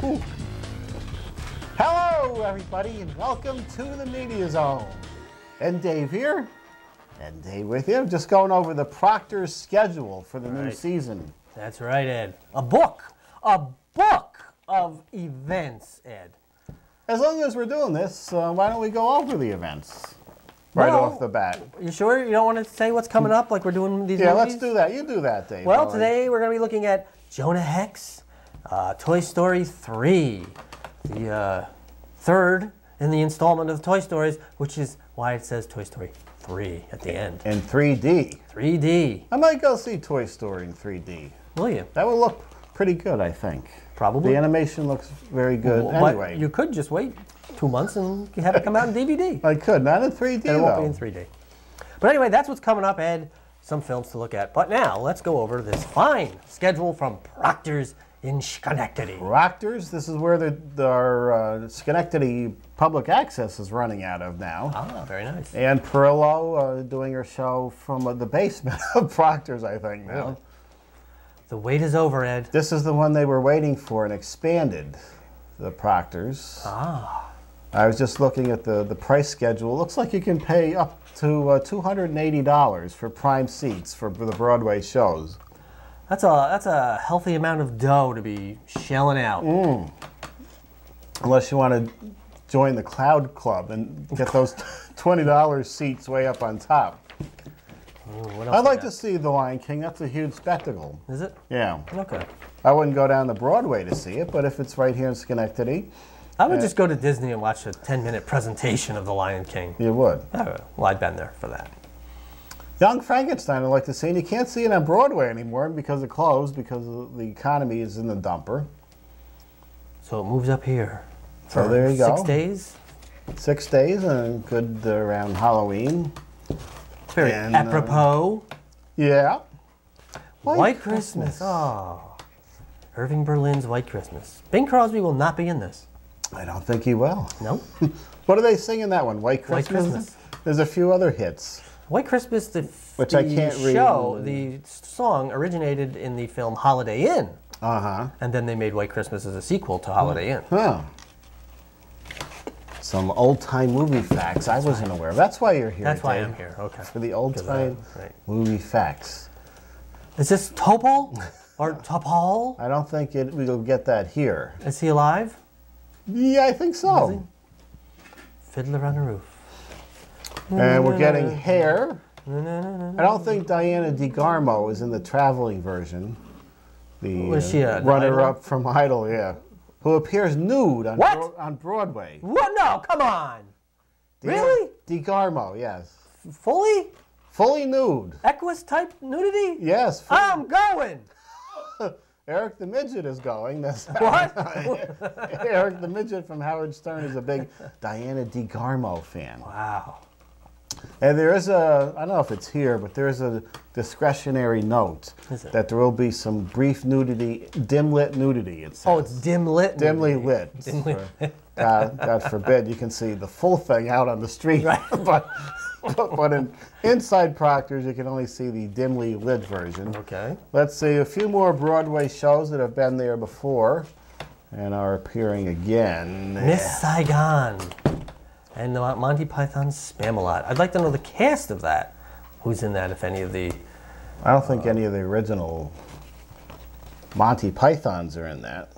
Ooh. Hello, everybody, and welcome to the Media Zone. And Dave here, and Dave with you. Just going over the Proctors schedule for the new season. That's right, Ed. A book of events, Ed. As long as we're doing this, why don't we go over the events right off the bat? You sure you don't want to say what's coming up like we're doing these movies? Yeah, let's do that. You do that, Dave. Well, today we're going to be looking at Jonah Hex, Toy Story 3, the third in the installment of Toy Stories, which is why it says Toy Story 3 at the end. In 3D. 3D. I might go see Toy Story in 3D. Will you? That would look pretty good, I think. Probably. The animation looks very good anyway. You could just wait 2 months and have it come out in DVD. I could, not in 3D, and it won't be in 3D. But anyway, that's what's coming up, Ed. Some films to look at. But now, let's go over this fine schedule from Proctors in Schenectady. Proctors, this is where our Schenectady Public Access is running out of now. Ah, very nice. And Perillo doing her show from the basement of Proctors, I think, now. Really? The wait is over, Ed. This is the one they were waiting for and expanded, the Proctors. Ah. I was just looking at the price schedule. It looks like you can pay up to $280 for prime seats for the Broadway shows. That's a healthy amount of dough to be shelling out. Unless you want to join the Cloud Club and get those $20 seats way up on top. What else I'd like to see The Lion King. That's a huge spectacle. Is it? Yeah. Okay. I wouldn't go down to Broadway to see it, but if it's right here in Schenectady. I would just go to Disney and watch a 10-minute presentation of The Lion King. You would? Well, I'd been there for that. Young Frankenstein I'd like to see, and you can't see it on Broadway anymore because it closed, because the economy is in the dumper. So it moves up here. So there you go. 6 days? 6 days, and good around Halloween. Very apropos. Yeah. White Christmas. Oh. Irving Berlin's White Christmas. Bing Crosby will not be in this. I don't think he will. No? What do they sing in that one? White Christmas? White Christmas. There's a few other hits. White Christmas, Which I can't read. The song originated in the film Holiday Inn. Uh-huh. And then they made White Christmas as a sequel to Holiday Inn. Huh. Some old-time movie facts I wasn't aware of. That's why you're here, That's why Dave. I'm here, okay. For the old-time movie facts. Is this Topol? Or Topol? I don't think we'll get that here. Is he alive? Yeah, I think so. Is he? Fiddler on the Roof. And we're getting Hair. I don't think Diana DeGarmo is in the traveling version. Was she a runner-up from Idol, yeah. Who appears nude on Broadway. What? No, come on. Really? DeGarmo, yes. Fully? Fully nude. Equus type nudity? Yes. I'm going. Eric the Midget is going. That's what? Eric the Midget from Howard Stern is a big Diana DeGarmo fan. Wow. And there is I don't know if it's here, but there is a discretionary note that there will be some brief nudity, dim-lit nudity, it says. Oh, it's dim-lit Dimly lit. Dimly lit. God forbid you can see the full thing out on the street. Right. but inside Proctors, you can only see the dimly lit version. Okay. Let's see a few more Broadway shows that have been there before and are appearing again. Miss Saigon. And Monty Python's Spamalot. I'd like to know the cast of that. Who's in that, if any of the... I don't think any of the original Monty Pythons are in that.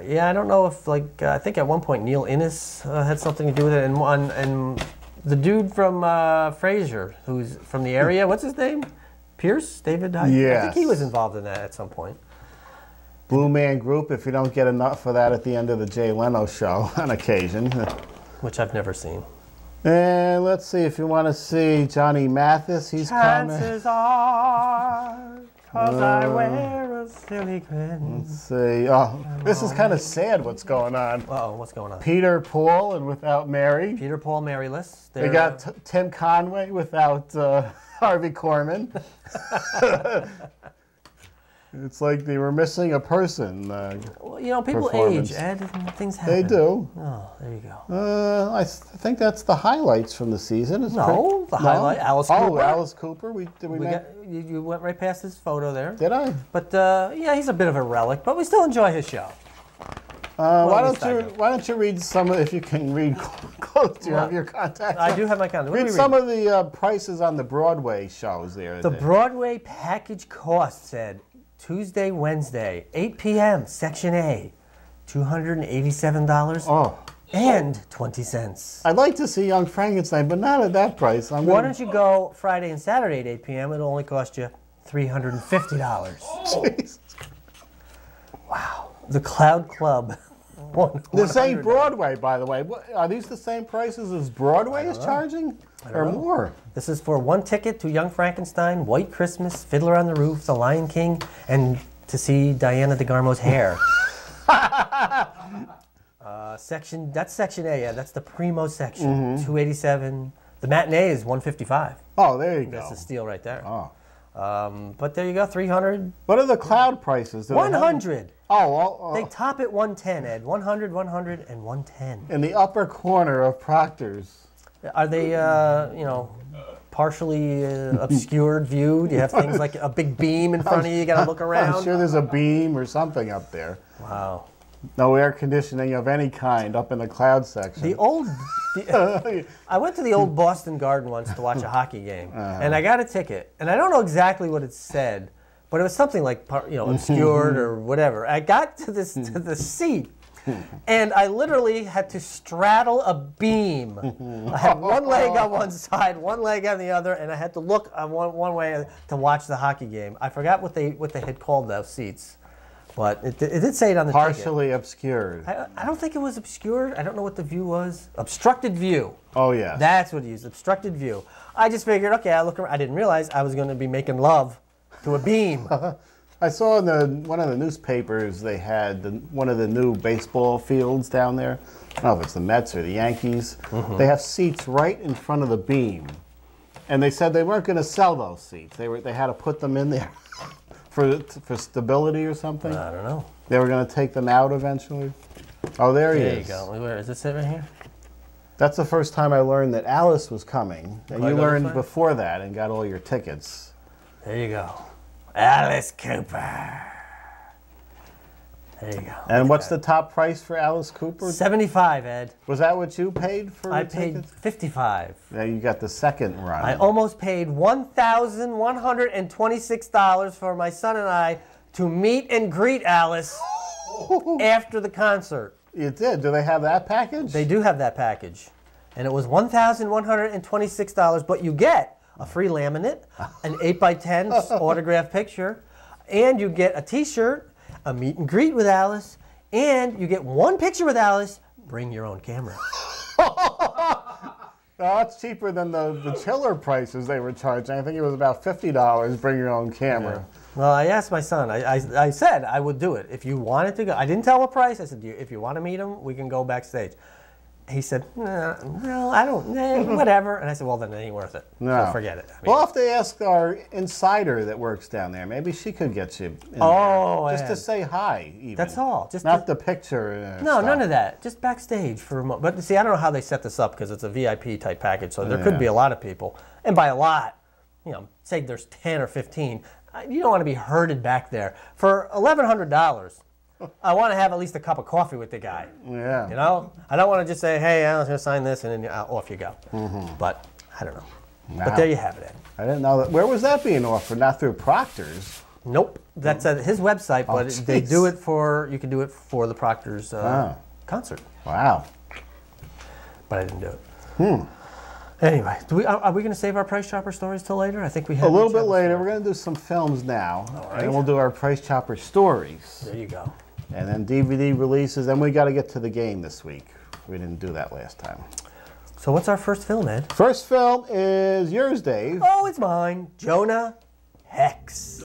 Yeah, I don't know if, I think at one point Neil Innes had something to do with it. And the dude from Frasier, who's from the area, what's his name? Pierce? David? Yes. I think he was involved in that at some point. Blue Man Group, if you don't get enough of that at the end of the Jay Leno show on occasion. Which I've never seen. And let's see if you want to see Johnny Mathis. He's coming. Chances are, 'cause I wear a silly grin. Let's see. Oh, this is kind of sad what's going on. Uh-oh, what's going on? Peter, Paul, and Without Mary. Peter, Paul, Maryless. We got Tim Conway without Harvey Korman. It's like they were missing a person. Well, you know, people age, Ed, and things happen. They do. Oh, there you go. I think that's the highlights from the season. Highlight, Alice Cooper. Oh, Alice Cooper. You went right past his photo there. Did I? But yeah, he's a bit of a relic, but we still enjoy his show. Why don't you read some of, if you can read close to your contacts? I do have my contacts. Read some of the prices on the Broadway shows there. The Broadway package cost said Tuesday, Wednesday, 8 p.m. Section A, $287. Oh. And 20 cents. I'd like to see Young Frankenstein, but not at that price. Why don't you go Friday and Saturday at 8 p.m.? It'll only cost you $350. Jesus. Wow. The Cloud Club. This ain't Broadway, by the way. Are these the same prices as Broadway is charging? Or more? This is for one ticket to Young Frankenstein, White Christmas, Fiddler on the Roof, The Lion King, and to see Diana DeGarmo's hair. That's Section A, yeah. That's the primo section, $287. The matinee is $155. Oh, there you go. That's a steal right there. Oh. But there you go, $300. What are the cloud prices? $100. They top at $110, Ed. $100, $100, and $110. In the upper corner of Proctors. Are they, partially obscured view? Do you have things like a big beam in front of you? You got to look around. I'm sure there's a beam or something up there. Wow. No air conditioning of any kind up in the cloud section. I went to the old Boston Garden once to watch a hockey game, and I got a ticket, and I don't know exactly what it said, but it was something like obscured or whatever. I got to the seat, and I literally had to straddle a beam. I had one leg on one side, one leg on the other, and I had to look on one way to watch the hockey game. I forgot what they had called those seats. But it did say it on the ticket. Partially obscured. I don't think it was obscured. I don't know what the view was. Obstructed view. Oh, yeah. That's what it used, obstructed view. I just figured, okay, I look around. I didn't realize I was going to be making love to a beam. I saw in one of the newspapers they had one of the new baseball fields down there. I don't know if it's the Mets or the Yankees. They have seats right in front of the beam. And they said they weren't going to sell those seats. They had to put them in there. For stability or something? I don't know. They were going to take them out eventually? Oh, there he is. There you go. Where is this it right here? That's the first time I learned that Alice was coming. And you learned before that and got all your tickets. There you go. Alice Cooper. There you go. And what's the top price for Alice Cooper? $75, Ed. Was that what you paid for I paid $55. Yeah, you got the second run. I almost paid $1,126 for my son and I to meet and greet Alice after the concert. You did? Do they have that package? They do have that package. And it was $1,126, but you get a free laminate, an 8x10 autographed picture, and you get a t-shirt, a meet and greet with Alice, and you get one picture with Alice. Bring your own camera. That's cheaper than the chiller prices they were charging. I think it was about $50. Bring your own camera. Yeah. Well, I asked my son. I said I would do it if you wanted to go. I didn't tell him a price. I said, if you want to meet him, we can go backstage. He said, no, I don't, whatever. And I said, well, then it ain't worth it. No. So forget it. We'll have to ask our insider that works down there. Maybe she could get you in there. Just to say hi, even. That's all. Just not the picture. No, none of that. Just backstage for a moment. But see, I don't know how they set this up because it's a VIP type package. So there could be a lot of people. And by a lot, say there's 10 or 15. You don't want to be herded back there. For $1,100. I want to have at least a cup of coffee with the guy. Yeah. I don't want to just say, hey, I'm going to sign this, and then off you go. But I don't know. Wow. But there you have it, Ed. I didn't know that. Where was that being offered? Not through Proctors. Nope. That's at his website, but they do it for, you can do it for the Proctors concert. Wow. But I didn't do it. Anyway, are we going to save our Price Chopper stories till later? I think we have a little bit later. We're going to do some films now, and then we'll do our Price Chopper stories. There you go. And then DVD releases, and we got to get to the game this week. We didn't do that last time. So what's our first film, Ed? First film is yours, Dave. Oh, it's mine. Jonah Hex.